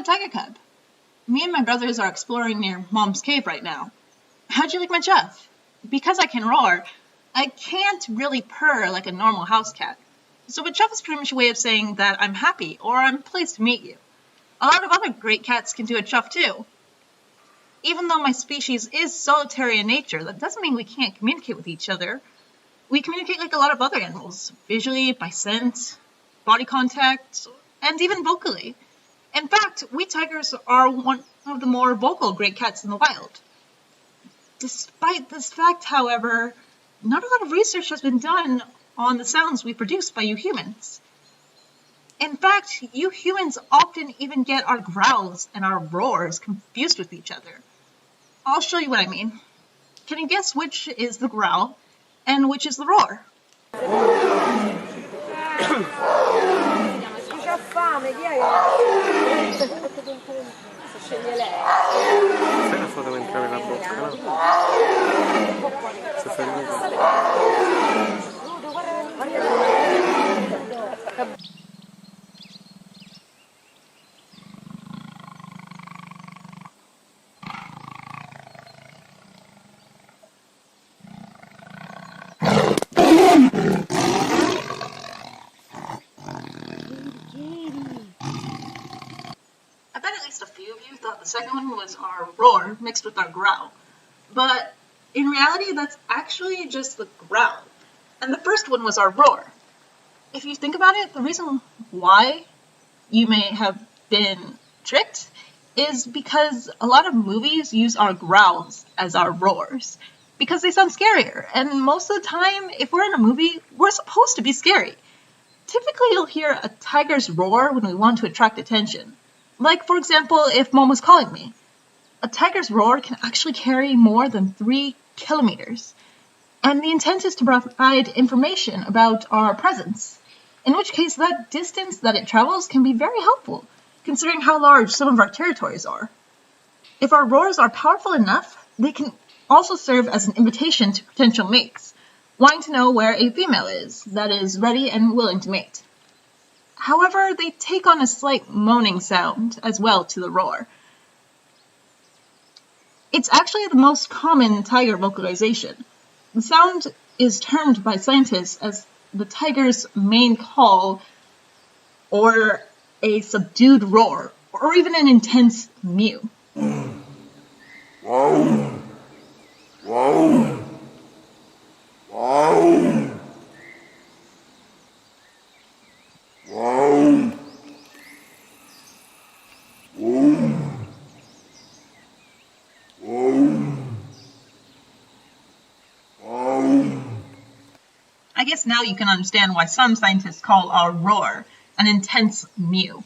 tiger cub. Me and my brothers are exploring near Mom's cave right now. How'd you like my chuff? Because I can roar, I can't really purr like a normal house cat. So a chuff is pretty much a way of saying that I'm happy or I'm pleased to meet you. A lot of other great cats can do a chuff too. Even though my species is solitary in nature, that doesn't mean we can't communicate with each other. We communicate like a lot of other animals, visually, by scent, body contact, and even vocally. In fact, we tigers are one of the more vocal great cats in the wild. Despite this fact, however, not a lot of research has been done on the sounds we produce by you humans. In fact, you humans often even get our growls and our roars confused with each other. I'll show you what I mean. Can you guess which is the growl and which is the roar? Appena fa devo entrare la bocca, no? Si fa I bet at least a few of you thought the second one was our roar mixed with our growl. But in reality, that's actually just the growl. And the first one was our roar. If you think about it, the reason why you may have been tricked is because a lot of movies use our growls as our roars because they sound scarier. And most of the time, if we're in a movie, we're supposed to be scary. Typically, you'll hear a tiger's roar when we want to attract attention. Like, for example, if Mom was calling me. A tiger's roar can actually carry more than 3 kilometers. And the intent is to provide information about our presence. In which case, that distance that it travels can be very helpful, considering how large some of our territories are. If our roars are powerful enough, they can also serve as an invitation to potential mates, wanting to know where a female is that is ready and willing to mate. However, they take on a slight moaning sound as well to the roar. It's actually the most common tiger vocalization. The sound is termed by scientists as the tiger's main call, or a subdued roar, or even an intense mew. Wow. Wow. Wow. Wow. Wow. Wow. Wow. I guess now you can understand why some scientists call our roar an intense mew.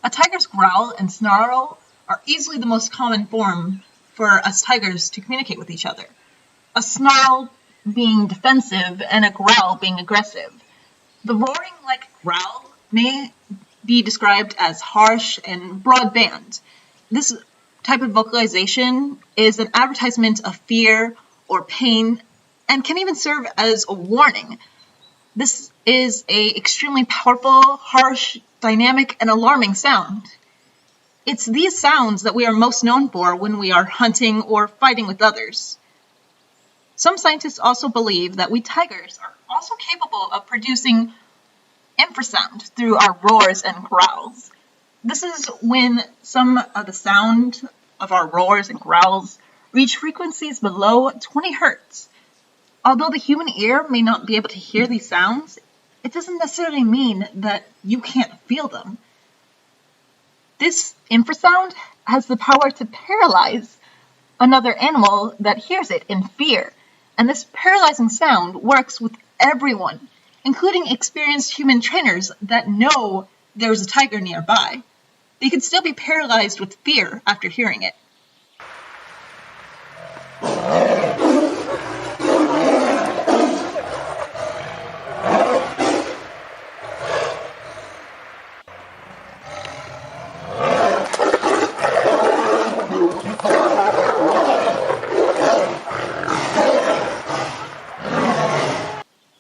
A tiger's growl and snarl are easily the most common form for us tigers to communicate with each other. A snarl being defensive and a growl being aggressive. The roaring-like growl may be described as harsh and broadband. This type of vocalization is an advertisement of fear or pain and can even serve as a warning. This is an extremely powerful, harsh, dynamic, and alarming sound. It's these sounds that we are most known for when we are hunting or fighting with others. Some scientists also believe that we tigers are also capable of producing infrasound through our roars and growls. This is when some of the sound of our roars and growls reach frequencies below 20 hertz. Although the human ear may not be able to hear these sounds, it doesn't necessarily mean that you can't feel them. This infrasound has the power to paralyze another animal that hears it in fear, and this paralyzing sound works with everyone, including experienced human trainers that know there's a tiger nearby. They could still be paralyzed with fear after hearing it.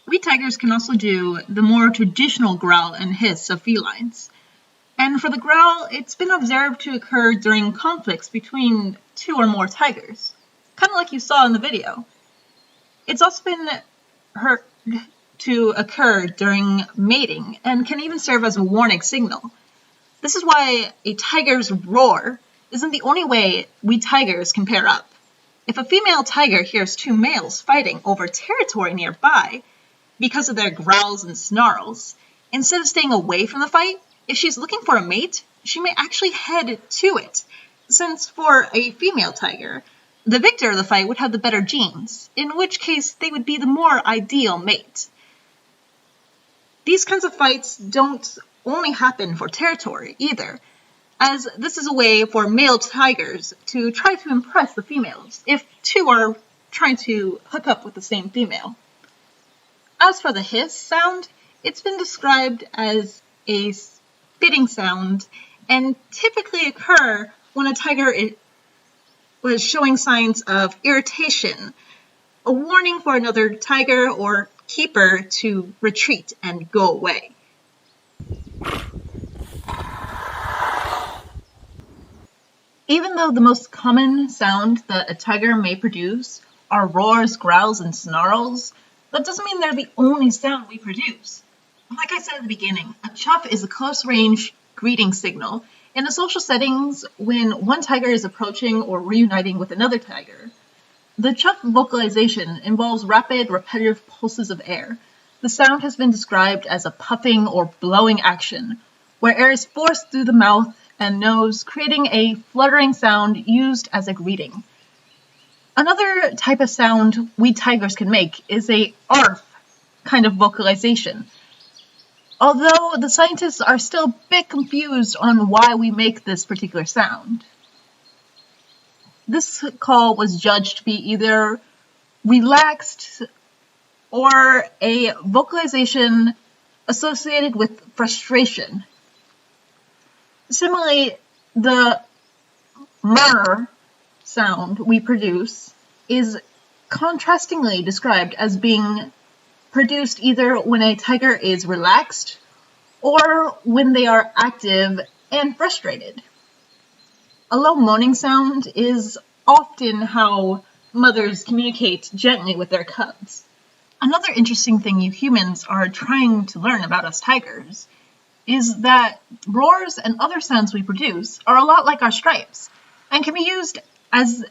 We tigers can also do the more traditional growl and hiss of felines. And for the growl, it's been observed to occur during conflicts between 2 or more tigers, kind of like you saw in the video. It's also been heard to occur during mating and can even serve as a warning signal. This is why a tiger's roar isn't the only way we tigers can pair up. If a female tiger hears 2 males fighting over territory nearby because of their growls and snarls, instead of staying away from the fight, if she's looking for a mate, she may actually head to it, since for a female tiger, the victor of the fight would have the better genes, in which case they would be the more ideal mate. These kinds of fights don't only happen for territory either, as this is a way for male tigers to try to impress the females if 2 are trying to hook up with the same female. As for the hiss sound, it's been described as a spitting sound and typically occur when a tiger was showing signs of irritation, a warning for another tiger or keeper to retreat and go away. Even though the most common sound that a tiger may produce are roars, growls, and snarls, that doesn't mean they're the only sound we produce. Like I said at the beginning, a chuff is a close-range greeting signal in the social settings when one tiger is approaching or reuniting with another tiger. The chuff vocalization involves rapid, repetitive pulses of air. The sound has been described as a puffing or blowing action, where air is forced through the mouth and nose, creating a fluttering sound used as a greeting. Another type of sound we tigers can make is a arf kind of vocalization, although the scientists are still a bit confused on why we make this particular sound. This call was judged to be either relaxed or a vocalization associated with frustration. Similarly, the murr sound we produce is contrastingly described as being produced either when a tiger is relaxed or when they are active and frustrated. A low moaning sound is often how mothers communicate gently with their cubs. Another interesting thing you humans are trying to learn about us tigers is that roars and other sounds we produce are a lot like our stripes and can be used as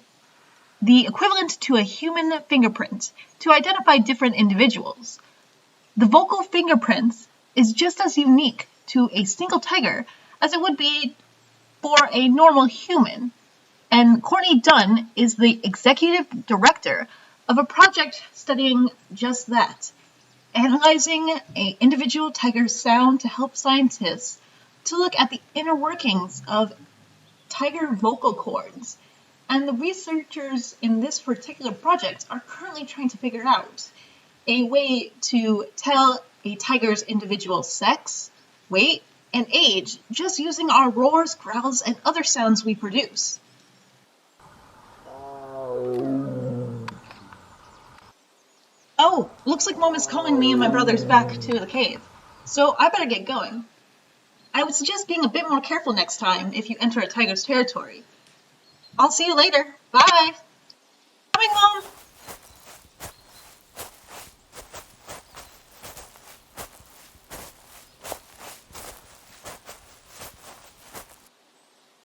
the equivalent to a human fingerprint to identify different individuals. The vocal fingerprints is just as unique to a single tiger as it would be for a normal human, and Courtney Dunn is the executive director of a project studying just that, analyzing an individual tiger's sound to help scientists to look at the inner workings of tiger vocal cords. And the researchers in this particular project are currently trying to figure out a way to tell a tiger's individual sex, weight, and age just using our roars, growls, and other sounds we produce. Oh, looks like Mom is calling me and my brothers back to the cave, so I better get going. I would suggest being a bit more careful next time if you enter a tiger's territory. I'll see you later. Bye!